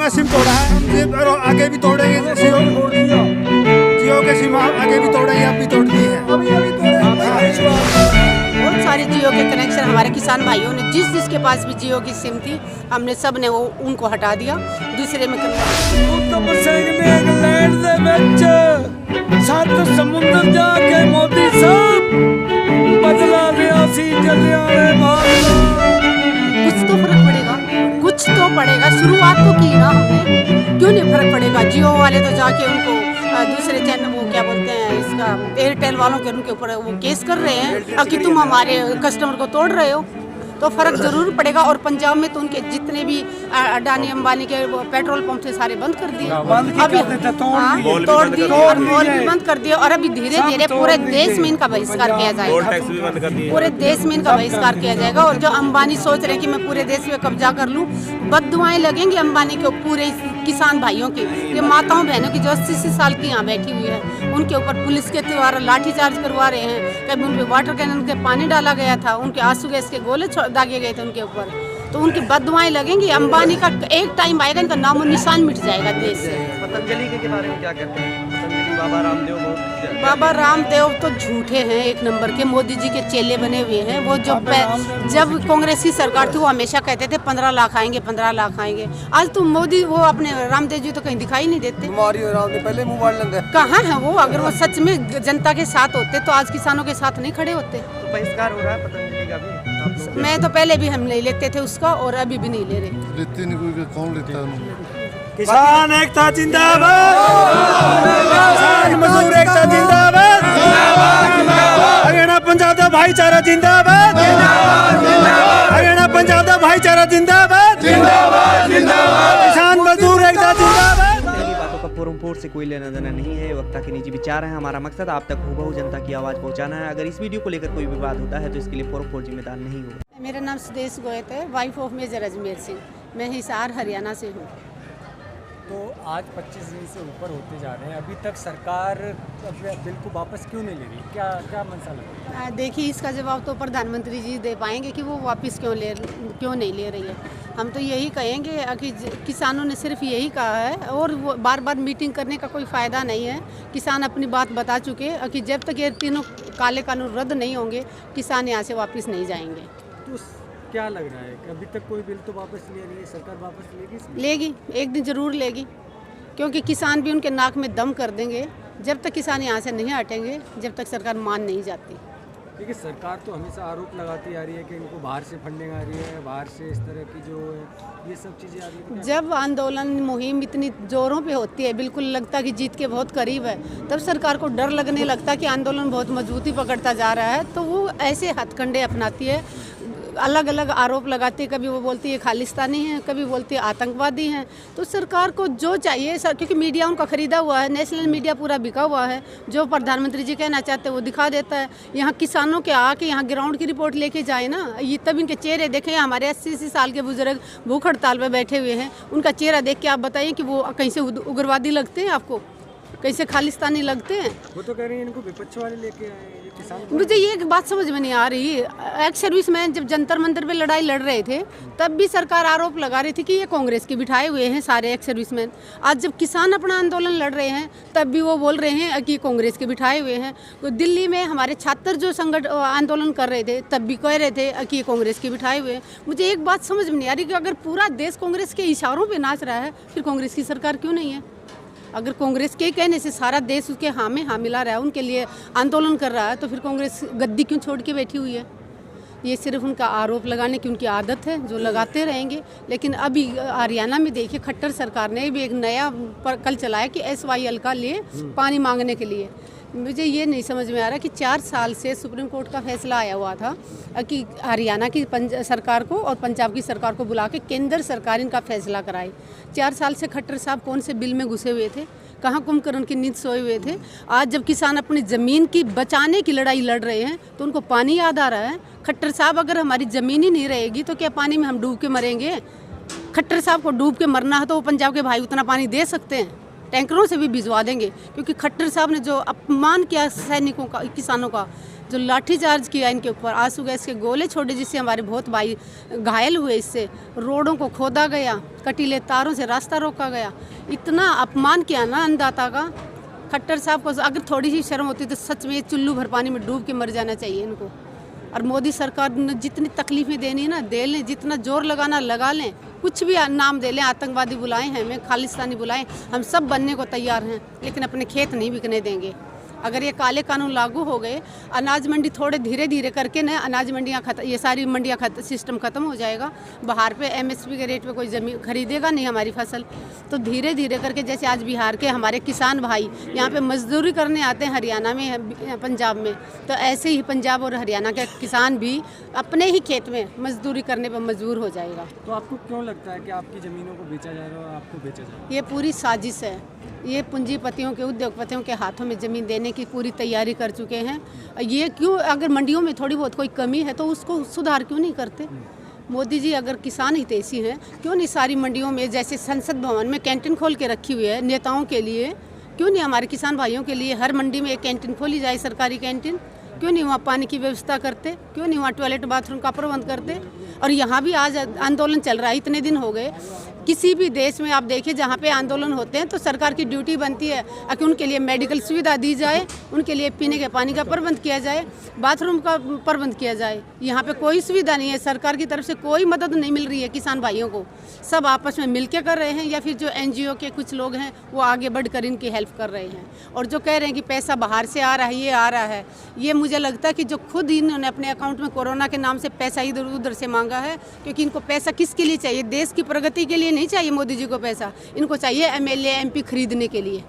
का सिम तोड़ा है और आगे भी तोड़ेंगे। जियो के सिम आगे भी तोड़ेंगे, अब भी तोड़ दी है। बहुत सारे जियो के कनेक्शन हमारे किसान भाइयों ने जिसके पास भी जियो की सिम थी, हमने सब ने वो उनको हटा दिया, दूसरे में समुद्र जाके मोदी साहब बदला लिया सी कुछ तो फर्क पड़ेगा, कुछ तो पड़ेगा। शुरुआत तो की ना हमने, क्यों नहीं फर्क पड़ेगा। जियो वाले तो जाके उनको दूसरे चैनल वो क्या बोलते हैं इसका एयरटेल वालों के उनके ऊपर वो केस कर रहे हैं अब कि तुम हमारे कस्टमर को तोड़ रहे हो, तो फर्क जरूर पड़ेगा। और पंजाब में तो उनके जितने भी अडानी अंबानी के पेट्रोल पंप थे सारे बंद कर दिए, अभी तोड़ दिए और मॉल भी बंद कर दिए। और अभी धीरे धीरे पूरे देश में इनका बहिष्कार किया जाएगा, पूरे देश में इनका बहिष्कार किया जाएगा। और जो अंबानी सोच रहे हैं कि मैं पूरे देश में कब्जा कर लूं, बद्दुआएं लगेंगी अंबानी के पूरे किसान भाइयों की, ये माताओं बहनों की जो 80 साल की यहाँ बैठी हुई है, उनके ऊपर पुलिस के द्वारा लाठीचार्ज करवा रहे हैं। कभी उन पे वाटर कैनन के पानी डाला गया था, उनके आंसू गैस के गोले दागे गए थे उनके ऊपर, तो उनकी बददुआएं लगेंगी। अंबानी का एक टाइम आएगा, इनका नामो निशान मिट जाएगा देश से। पतंजलि के बारे में क्या कहते हैं? पतंजलि बाबा रामदेव तो झूठे हैं एक नंबर के, मोदी जी के चेले बने हुए हैं। वो जब कांग्रेस की सरकार थी वो हमेशा कहते थे 15 लाख आएंगे, 15 लाख आएंगे। आज तो मोदी वो अपने रामदेव जी तो कहीं दिखाई नहीं देते, पहले मोबाइल लेंगे कहाँ है वो। अगर वो सच में जनता के साथ होते तो आज किसानों के साथ नहीं खड़े होते। तो बहिष्कार हो रहा है पतंजलि का भी? मैं तो पहले भी हम नहीं लेते थे उसका और अभी भी नहीं ले रहे। लेते नहीं, कोई कौन लेता है? किसान एकता जिंदाबाद, किसान मजदूर एकता जिंदाबाद, हरियाणा पंजाब का भाईचारा जिंदाबाद, हरियाणा पंजाब का भाईचारा जिंदाबाद, किसान मजदूर एकता जिंदाबाद। बातों का फोरम से कोई लेना देना नहीं है, वक्ता के निजी विचार है। हमारा मकसद आप तक हूबहू जनता की आवाज़ पहुंचाना है। अगर इस वीडियो को लेकर कोई विवाद होता है तो इसके लिए फोरम जिम्मेदार नहीं होगा। मेरा नाम सुदेश गोयत है, wife of major Ajmer Singh. मैं हिसार हरियाणा से हूँ। तो आज 25 दिन से ऊपर होते जा रहे हैं, अभी तक सरकार बिल को वापस क्यों नहीं ले रही? क्या मंशा लग रहा है? देखिए, इसका जवाब तो प्रधानमंत्री जी दे पाएंगे कि वो वापस क्यों नहीं ले रही है। हम तो यही कहेंगे कि किसानों ने सिर्फ यही कहा है और वो बार बार मीटिंग करने का कोई फ़ायदा नहीं है। किसान अपनी बात बता चुके हैं कि जब तक ये तीनों काले कानून रद्द नहीं होंगे, किसान यहाँ से वापस नहीं जाएंगे। तो क्या लग रहा है कि अभी तक कोई बिल तो वापस ले रही है सरकार? वापस लेगी? लेगी, एक दिन ज़रूर लेगी, क्योंकि किसान भी उनके नाक में दम कर देंगे। जब तक किसान यहाँ से नहीं हटेंगे, जब तक सरकार मान नहीं जाती। देखिए, सरकार तो हमेशा आरोप लगाती आ रही है कि इनको बाहर से फंडिंग आ रही है, बाहर से इस तरह की जो है ये सब चीज़ें आ रही है। जब आंदोलन मुहिम इतनी जोरों पे होती है, बिल्कुल लगता कि जीत के बहुत करीब है, तब सरकार को डर लगने लगता कि आंदोलन बहुत मजबूती पकड़ता जा रहा है, तो वो ऐसे हथकंडे अपनाती है, अलग अलग आरोप लगाती है। कभी वो बोलती है खालिस्तानी हैं, कभी बोलती है आतंकवादी हैं। तो सरकार को जो चाहिए सर, क्योंकि मीडिया उनका खरीदा हुआ है, नेशनल मीडिया पूरा बिका हुआ है, जो प्रधानमंत्री जी कहना चाहते हैं वो दिखा देता है। यहाँ किसानों के आके यहाँ ग्राउंड की रिपोर्ट लेके जाए ना, ये तब इनके चेहरे देखें। हमारे 80 साल के बुजुर्ग भूख हड़ताल पर बैठे हुए हैं, उनका चेहरा देख के आप बताइए कि वो कहीं से उग्रवादी लगते हैं आपको, कैसे खालिस्तानी लगते हैं? वो तो कह रही है इनको विपक्ष वाले लेके आए किसान। मुझे ये एक बात समझ में नहीं आ रही। एक्स सर्विसमैन जब जंतर मंतर पे लड़ाई लड़ रहे थे, तब भी सरकार आरोप लगा रही थी कि ये कांग्रेस के बिठाए हुए हैं सारे एक्स सर्विसमैन। आज जब किसान अपना आंदोलन लड़ रहे हैं, तब भी वो बोल रहे हैं कि कांग्रेस के बिठाए हुए हैं। तो दिल्ली में हमारे छात्र जो आंदोलन कर रहे थे, तब भी कह रहे थे कि ये कांग्रेस के बिठाए हुए हैं। मुझे एक बात समझ में नहीं आ रही कि अगर पूरा देश कांग्रेस के इशारों पर नाच रहा है, फिर कांग्रेस की सरकार क्यों नहीं है? अगर कांग्रेस के कहने से सारा देश उसके हाँ में हाँ मिला रहा है, उनके लिए आंदोलन कर रहा है, तो फिर कांग्रेस गद्दी क्यों छोड़ के बैठी हुई है? ये सिर्फ उनका आरोप लगाने की उनकी आदत है, जो लगाते रहेंगे। लेकिन अभी हरियाणा में देखिए, खट्टर सरकार ने भी एक नया कल चलाया कि SYL का लिए पानी मांगने के लिए। मुझे ये नहीं समझ में आ रहा कि 4 साल से सुप्रीम कोर्ट का फैसला आया हुआ था कि हरियाणा की सरकार को और पंजाब की सरकार को बुला के केंद्र सरकार इनका फैसला कराए। 4 साल से खट्टर साहब कौन से बिल में घुसे हुए थे? कहाँ कुंभकर्ण की नींद सोए हुए थे? आज जब किसान अपनी ज़मीन की बचाने की लड़ाई लड़ रहे हैं, तो उनको पानी याद आ रहा है। खट्टर साहब, अगर हमारी ज़मीन ही नहीं रहेगी तो क्या पानी में हम डूब के मरेंगे? खट्टर साहब को डूब के मरना है तो वो पंजाब के भाई उतना पानी दे सकते हैं, टैंकरों से भी भिजवा देंगे। क्योंकि खट्टर साहब ने जो अपमान किया सैनिकों का, किसानों का, जो लाठीचार्ज किया इनके ऊपर, आंसू गैस के गोले छोड़े जिससे हमारे बहुत भाई घायल हुए, इससे रोडों को खोदा गया, कटीले तारों से रास्ता रोका गया, इतना अपमान किया ना अन्नदाता का। खट्टर साहब को अगर थोड़ी सी शर्म होती तो सच में चुल्लू भर पानी में डूब के मर जाना चाहिए इनको। और मोदी सरकार ने जितनी तकलीफें देनी है ना दे लें, जितना जोर लगाना लगा लें, कुछ भी नाम दे लें, आतंकवादी बुलाएं हमें, खालिस्तानी बुलाएं, हम सब बनने को तैयार हैं, लेकिन अपने खेत नहीं बिकने देंगे। अगर ये काले कानून लागू हो गए, अनाज मंडी थोड़े धीरे धीरे करके ना अनाज मंडियाँ ये सारी मंडियाँ सिस्टम ख़त्म हो जाएगा। बाहर पे MSP के रेट पे कोई ज़मीन खरीदेगा नहीं हमारी फसल, तो धीरे धीरे करके जैसे आज बिहार के हमारे किसान भाई यहाँ पे मजदूरी करने आते हैं हरियाणा में, पंजाब में, तो ऐसे ही पंजाब और हरियाणा के किसान भी अपने ही खेत में मजदूरी करने पर मजबूर हो जाएगा। तो आपको क्यों लगता है कि आपकी ज़मीनों को बेचा जा रहा है और आपको बेचा जा रहा है? ये पूरी साजिश है, ये पूंजीपतियों के, उद्योगपतियों के हाथों में ज़मीन देने की पूरी तैयारी कर चुके हैं। ये क्यों, अगर मंडियों में थोड़ी बहुत कोई कमी है तो उसको सुधार क्यों नहीं करते? मोदी जी अगर किसान हितैषी हैं, क्यों नहीं सारी मंडियों में जैसे संसद भवन में कैंटीन खोल के रखी हुई है नेताओं के लिए, क्यों नहीं हमारे किसान भाइयों के लिए हर मंडी में एक कैंटीन खोली जाए, सरकारी कैंटीन? क्यों नहीं वहाँ पानी की व्यवस्था करते? क्यों नहीं वहाँ टॉयलेट बाथरूम का प्रबंध करते? और यहाँ भी आज आंदोलन चल रहा है, इतने दिन हो गए। किसी भी देश में आप देखिए जहाँ पे आंदोलन होते हैं तो सरकार की ड्यूटी बनती है कि उनके लिए मेडिकल सुविधा दी जाए, उनके लिए पीने के पानी का प्रबंध किया जाए, बाथरूम का प्रबंध किया जाए। यहाँ पे कोई सुविधा नहीं है, सरकार की तरफ से कोई मदद नहीं मिल रही है किसान भाइयों को। सब आपस में मिलकर कर रहे हैं या फिर जो NGO के कुछ लोग हैं वो आगे बढ़कर इनकी हेल्प कर रहे हैं। और जो कह रहे हैं कि पैसा बाहर से आ रहा है, ये आ रहा है, ये मुझे लगता है कि जो खुद इन्होंने अपने अकाउंट में कोरोना के नाम से पैसा इधर उधर से मांगा है, क्योंकि इनको पैसा किसके लिए चाहिए? देश की प्रगति के लिए नहीं चाहिए मोदी जी को पैसा, इनको चाहिए MLA MP खरीदने के लिए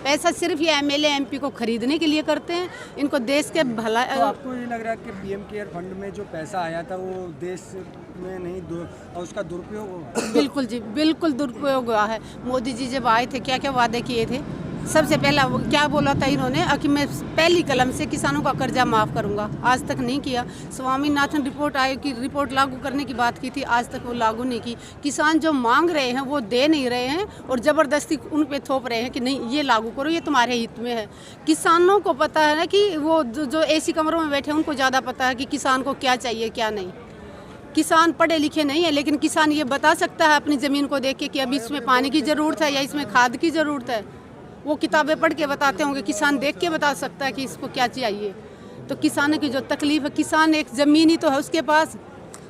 पैसा। सिर्फ ये MLA MP को खरीदने के लिए करते हैं, इनको देश के भला। तो आपको ये लग रहा है कि PM केयर फंड में जो पैसा आया था वो देश में नहीं और उसका दुरुपयोग हुआ? बिल्कुल जी, बिल्कुल दुरुपयोग हुआ है। मोदी जी जब आए थे क्या क्या वादे किए थे? सबसे पहला क्या बोला था इन्होंने कि मैं पहली कलम से किसानों का कर्जा माफ़ करूंगा, आज तक नहीं किया। स्वामीनाथन रिपोर्ट आयोग की रिपोर्ट लागू करने की बात की थी, आज तक वो लागू नहीं की। किसान जो मांग रहे हैं वो दे नहीं रहे हैं और ज़बरदस्ती उन पे थोप रहे हैं कि नहीं ये लागू करो, ये तुम्हारे हित में है। किसानों को पता है ना कि वो जो AC कमरों में बैठे हैं उनको ज़्यादा पता है कि किसान को क्या चाहिए क्या नहीं। किसान पढ़े लिखे नहीं है, लेकिन किसान ये बता सकता है अपनी ज़मीन को देख के कि अभी इसमें पानी की ज़रूरत है या इसमें खाद की ज़रूरत है। वो किताबें पढ़ के बताते होंगे, किसान देख के बता सकता है कि इसको क्या चाहिए। तो किसानों की जो तकलीफ है, किसान एक ज़मीन ही तो है उसके पास,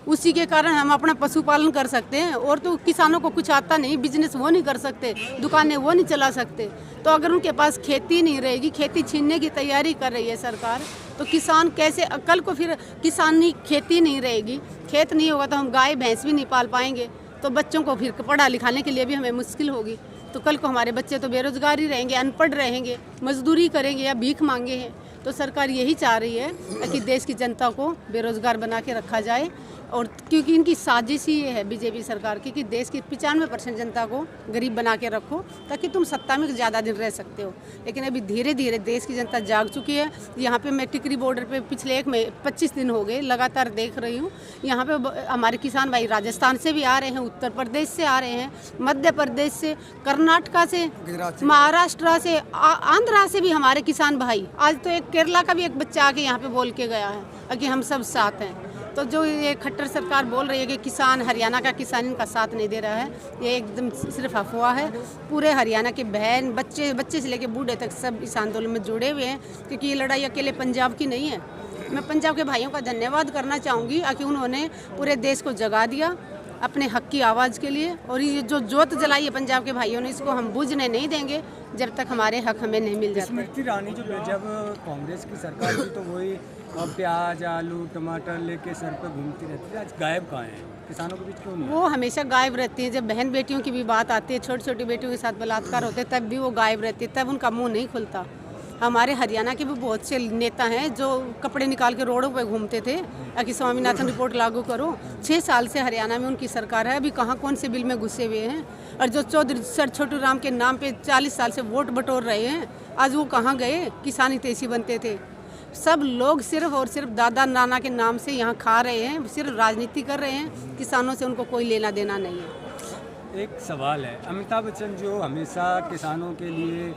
उसी के कारण हम अपना पशुपालन कर सकते हैं। और तो किसानों को कुछ आता नहीं, बिजनेस वो नहीं कर सकते, दुकानें वो नहीं चला सकते। तो अगर उनके पास खेती नहीं रहेगी, खेती छीनने की तैयारी कर रही है सरकार, तो किसान कैसे? कल को फिर किसानी खेती नहीं रहेगी, खेत नहीं होगा तो हम गाय भैंस भी नहीं पाल पाएंगे, तो बच्चों को फिर पढ़ा लिखाने के लिए भी हमें मुश्किल होगी। तो कल को हमारे बच्चे तो बेरोजगार ही रहेंगे, अनपढ़ रहेंगे, मजदूरी करेंगे या भीख मांगे हैं। तो सरकार यही चाह रही है कि देश की जनता को बेरोजगार बना के रखा जाए। और क्योंकि इनकी साजिश ही ये है बीजेपी सरकार की कि देश की 95% जनता को गरीब बना के रखो ताकि तुम सत्ता में ज़्यादा दिन रह सकते हो। लेकिन अभी धीरे धीरे देश की जनता जाग चुकी है। यहाँ पे मैं टिकरी बॉर्डर पे पिछले 25 दिन हो गए लगातार देख रही हूँ। यहाँ पे हमारे किसान भाई राजस्थान से भी आ रहे हैं, उत्तर प्रदेश से आ रहे हैं, मध्य प्रदेश से, कर्नाटका से, महाराष्ट्र से, आंध्रा से भी हमारे किसान भाई। आज तो एक केरला का भी एक बच्चा आके यहाँ पे बोल के गया है कि हम सब साथ हैं। तो जो ये खट्टर सरकार बोल रही है कि किसान, हरियाणा का किसान इनका साथ नहीं दे रहा है, ये एकदम सिर्फ अफवाह है। पूरे हरियाणा के बहन बच्चे से लेकर बूढ़े तक सब इस आंदोलन में जुड़े हुए हैं, क्योंकि ये लड़ाई अकेले पंजाब की नहीं है। मैं पंजाब के भाइयों का धन्यवाद करना चाहूँगी कि उन्होंने पूरे देश को जगा दिया अपने हक की आवाज़ के लिए। और ये जो जोत जलाई है पंजाब के भाइयों ने, इसको हम बुझने नहीं देंगे जब तक हमारे हक हमें नहीं मिल जाते। स्मृति ईरानी जो जब कांग्रेस की सरकार थी तो वही प्याज, आलू, टमाटर लेके सर पे घूमती रहती थी, आज गायब कहाँ है? किसानों के बीच क्यों नहीं? वो हमेशा गायब रहती है। जब बहन बेटियों की भी बात आती है, छोटी छोटी बेटियों के साथ बलात्कार होते तब भी वो गायब रहती है, तब उनका मुंह नहीं खुलता। हमारे हरियाणा के भी बहुत से नेता हैं जो कपड़े निकाल के रोडों पे घूमते थे कि स्वामीनाथन रिपोर्ट लागू करो। 6 साल से हरियाणा में उनकी सरकार है, अभी कहाँ कौन से बिल में घुसे हुए हैं। और जो चौधरी सर छोटू राम के नाम पे 40 साल से वोट बटोर रहे हैं, आज वो कहाँ गए? किसान हितैषी बनते थे। सब लोग सिर्फ और सिर्फ दादा नाना के नाम से यहाँ खा रहे हैं, सिर्फ राजनीति कर रहे हैं, किसानों से उनको कोई लेना देना नहीं है। एक सवाल है, अमिताभ बच्चन जो हमेशा किसानों के लिए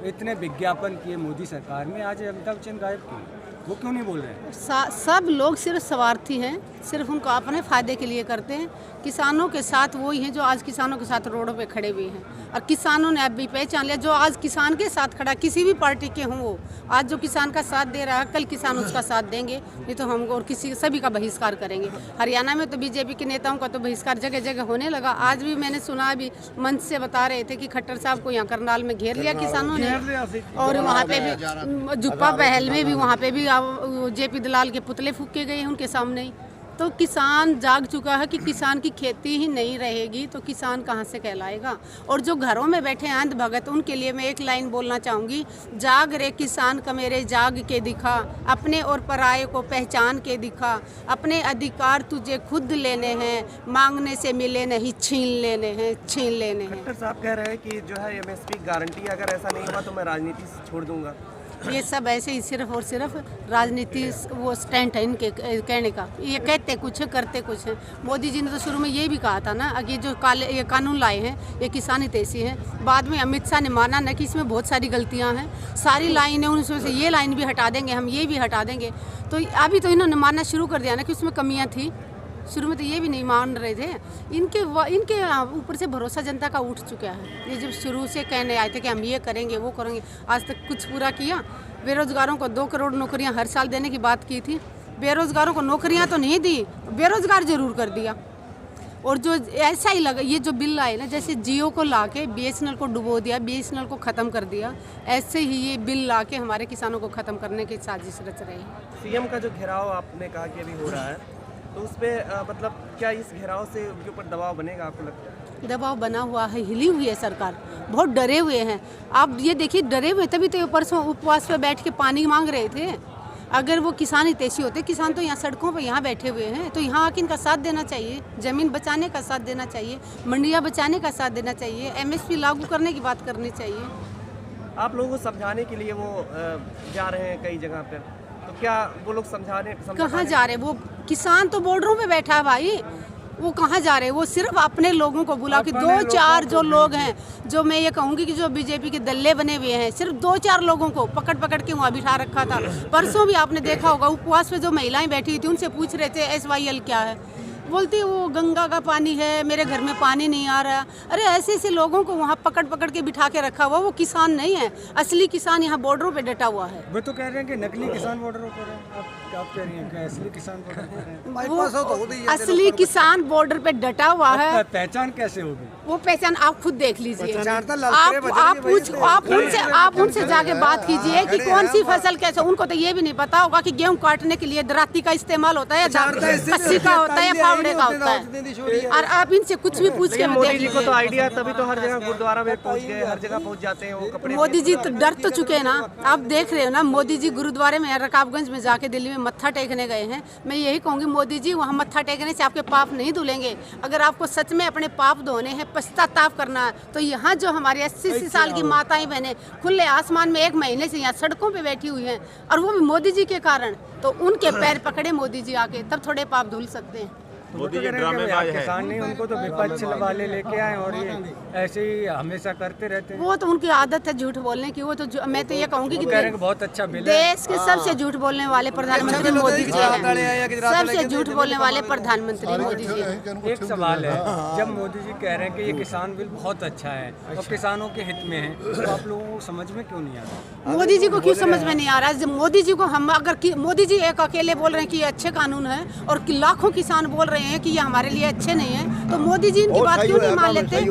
इतने विज्ञापन किए मोदी सरकार में, आज अमिताभ बच्चन गायब क्यों? वो क्यों नहीं बोल रहे हैं? सब लोग सिर्फ स्वार्थी हैं, सिर्फ उनको अपने फ़ायदे के लिए करते हैं। किसानों के साथ वही हैं जो आज किसानों के साथ रोडों पे खड़े हुए हैं, और किसानों ने अब भी पहचान लिया जो आज किसान के साथ खड़ा, किसी भी पार्टी के हों वो, आज जो किसान का साथ दे रहा है कल किसान उसका साथ देंगे, नहीं तो हम और किसी सभी का बहिष्कार करेंगे। हरियाणा में तो बीजेपी के नेताओं का तो बहिष्कार जगह जगह होने लगा। आज भी मैंने सुना, अभी मंच से बता रहे थे कि खट्टर साहब को यहाँ करनाल में घेर लिया किसानों ने, और वहाँ पे भी जुप्पा पहल में भी वहाँ पे भी जेपी दलाल के पुतले फूके गए हैं उनके सामने ही। तो किसान जाग चुका है कि किसान की खेती ही नहीं रहेगी तो किसान कहाँ से कहलाएगा। और जो घरों में बैठे हैं अंध भगत, उनके लिए मैं एक लाइन बोलना चाहूँगी, जाग रे किसान कमेरे जाग के दिखा, अपने और पराये को पहचान के दिखा, अपने अधिकार तुझे खुद लेने हैं, मांगने से मिले नहीं छीन लेने हैं, छीन लेने हैं। खट्टर साहब कह रहे हैं कि जो है एमएसपी गारंटी, अगर ऐसा नहीं हुआ तो मैं राजनीति से छोड़ दूंगा। ये सब ऐसे ही सिर्फ और सिर्फ राजनीति वो स्टैंड है इनके कहने का। ये कहते कुछ है करते कुछ है। मोदी जी ने तो शुरू में ये भी कहा था ना, ये जो ये कानून लाए हैं ये किसान हितैषी है। बाद में अमित शाह ने माना ना कि इसमें बहुत सारी गलतियां हैं, सारी लाइनें उनमें से ये लाइन भी हटा देंगे, हम ये भी हटा देंगे। तो अभी तो इन्होंने मानना शुरू कर दिया ना कि उसमें कमियाँ थी। शुरू में तो ये भी नहीं मान रहे थे। इनके ऊपर से भरोसा जनता का उठ चुका है। ये जब शुरू से कहने आए थे कि हम ये करेंगे वो करेंगे, आज तक कुछ पूरा किया। बेरोजगारों को 2 करोड़ नौकरियां हर साल देने की बात की थी, बेरोजगारों को नौकरियां तो नहीं दी, बेरोजगार जरूर कर दिया। और जो ऐसा ही लगा, ये जो बिल आए ना, जैसे जियो को लाके बीएसएनएल को डुबो दिया, बीएसएनएल को ख़त्म कर दिया, ऐसे ही ये बिल लाके हमारे किसानों को ख़त्म करने की साजिश रच रहे हैं। सीएम का जो घेराव आपने कहा कि अभी हो रहा है, तो उस पर मतलब क्या इस घेराव से उनके ऊपर दबाव बनेगा, आपको लगता है? दबाव बना हुआ है, हिली हुई है सरकार, बहुत डरे हुए हैं। आप ये देखिए, डरे हुए तभी तो परसों उपवास पे बैठ के पानी मांग रहे थे। अगर वो किसान हितैषी होते, किसान तो यहाँ सड़कों पर यहाँ बैठे हुए हैं, तो यहाँ आके इनका साथ देना चाहिए, ज़मीन बचाने का साथ देना चाहिए, मंडियाँ बचाने का साथ देना चाहिए, एमएसपी लागू करने की बात करनी चाहिए। आप लोगों को समझाने के लिए वो जा रहे हैं कई जगह पर, तो क्या वो लोग कहाँ जा रहे? वो किसान तो बॉर्डरों पे बैठा है भाई, वो कहाँ जा रहे हैं? वो सिर्फ अपने लोगों को बुला के 2-4 जो लोग हैं, जो मैं ये कहूँगी कि जो बीजेपी के दल्ले बने हुए हैं, सिर्फ 2-4 लोगों को पकड़ के वहाँ बिठा रखा था। परसों भी आपने देखा होगा, उपवास पे जो महिलाएं बैठी थी उनसे पूछ रहे थे SYL क्या है, बोलती वो गंगा का पानी है, मेरे घर में पानी नहीं आ रहा। अरे ऐसे ऐसे लोगों को वहाँ पकड़ के बिठा के रखा हुआ, वो किसान नहीं है, असली किसान यहाँ बॉर्डरों पे डटा हुआ है। वो तो कह रहे हैं कि नकली किसान बॉर्डरों पर है, आप कह रही हैं कि असली किसान बॉर्डर पर है? वो असली किसान बॉर्डर पे डटा हुआ है। पहचान कैसे होगी? वो पहचान आप खुद देख लीजिए, आप उनसे जाके बात कीजिए कि कौन सी फसल कैसे। उनको तो ये भी नहीं पता होगा कि गेहूं काटने के लिए दराती का इस्तेमाल होता है, कस्सी का होता है, फावड़े का होता है। और आप इनसे कुछ भी पूछ के मोदी जी को तो आइडिया, तभी तो हर जगह गुरुद्वारा में पहुंच गए, हर जगह पहुंच जाते हैं वो कपड़े। मोदी जी तो डर तो चुके हैं ना, आप देख रहे हो ना। मोदी जी गुरुद्वारे में रकाबगंज में जाके दिल्ली में मत्था टेकने गए हैं। मैं यही कहूँगी, मोदी जी वहाँ मत्था टेकने से आपके पाप नहीं धुलेंगे। अगर आपको सच में अपने पाप धोने हैं, पश्चाताप करना है, तो यहाँ जो हमारी 80 साल की माताएं बहनें खुले आसमान में 1 महीने से यहाँ सड़कों पे बैठी हुई हैं, और वो भी मोदी जी के कारण, तो उनके पैर पकड़े मोदी जी आके, तब थोड़े पाप धुल सकते हैं। मोदी जी ड्रामेबाज है, किसान नहीं, उनको तो विपक्ष वाले लेके आए और ये ऐसे ही हमेशा करते रहते हैं। वो तो उनकी आदत है झूठ बोलने की। वो तो मैं तो ये कहूँगी कि बहुत अच्छा बिल है। देश के सबसे झूठ बोलने वाले प्रधानमंत्री मोदी जी हैं, सबसे झूठ बोलने वाले प्रधानमंत्री मोदी जी हैं। एक सवाल है, जब मोदी जी कह रहे हैं कि ये किसान बिल बहुत अच्छा है और किसानों के हित में है, तो आप लोगों को समझ में क्यों नहीं आ रहा? मोदी जी को क्यों समझ में नहीं आ रहा? जब मोदी जी को हम अगर मोदी जी एक अकेले बोल रहे हैं कि ये अच्छे कानून है और लाखों किसान बोल रहे हैं कि ये हमारे लिए अच्छे नहीं है, तो मोदी जी इनकी बात क्यों नहीं मान लेते?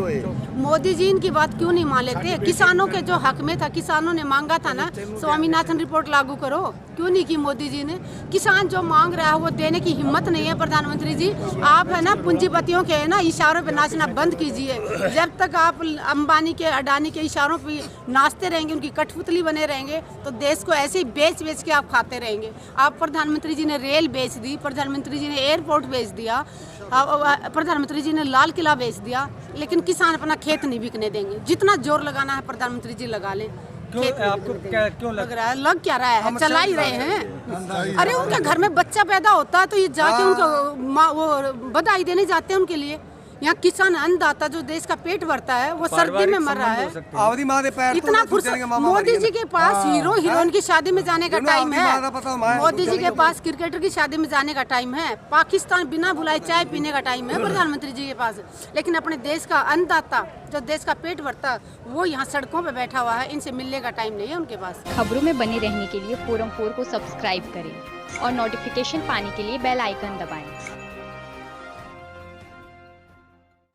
मोदी जी इनकी बात क्यों नहीं मान लेते? किसानों के जो हक में था, किसानों ने मांगा था ना, स्वामीनाथन रिपोर्ट लागू करो, क्यों नहीं की मोदी जी ने? किसान जो मांग रहा है वो देने की हिम्मत नहीं है। प्रधानमंत्री जी, आप है ना पूंजीपतियों के है ना इशारों पे नाचना बंद कीजिए। जब तक आप अंबानी के, अडानी के इशारों पे नाचते रहेंगे, उनकी कठपुतली बने रहेंगे, तो देश को ऐसे ही बेच के आप खाते रहेंगे। आप प्रधानमंत्री जी ने रेल बेच दी, प्रधानमंत्री जी ने एयरपोर्ट बेच दिया, प्रधानमंत्री जी ने लाल किला बेच दिया, लेकिन किसान अपना खेत नहीं बिकने देंगे। जितना जोर लगाना है प्रधानमंत्री जी लगा लें। आपको क्यों लग रहा है? लग क्या रहा है? चला ही रहे हैं। अरे उनके घर में बच्चा पैदा होता है तो ये जाके उनको वो बधाई देने जाते हैं उनके लिए यहाँ किसान अन्नदाता जो देश का पेट भरता है वो सर्दी में मर रहा है। आवधी माँ दे पैर इतना फुर्सत मोदी जी के पास हीरो हीरोइन की शादी में जाने का टाइम है। मोदी जी के पास क्रिकेटर की शादी में जाने का टाइम है। पाकिस्तान बिना बुलाए चाय पीने का टाइम है प्रधानमंत्री जी के पास। लेकिन अपने देश का अन्नदाता जो देश का पेट भरता वो यहाँ सड़कों पे बैठा हुआ है। इनसे मिलने का टाइम नहीं है उनके पास। खबरों में बने रहने के लिए फोरम 4 को सब्सक्राइब करें और नोटिफिकेशन पाने के लिए बेल आइकन दबाएं।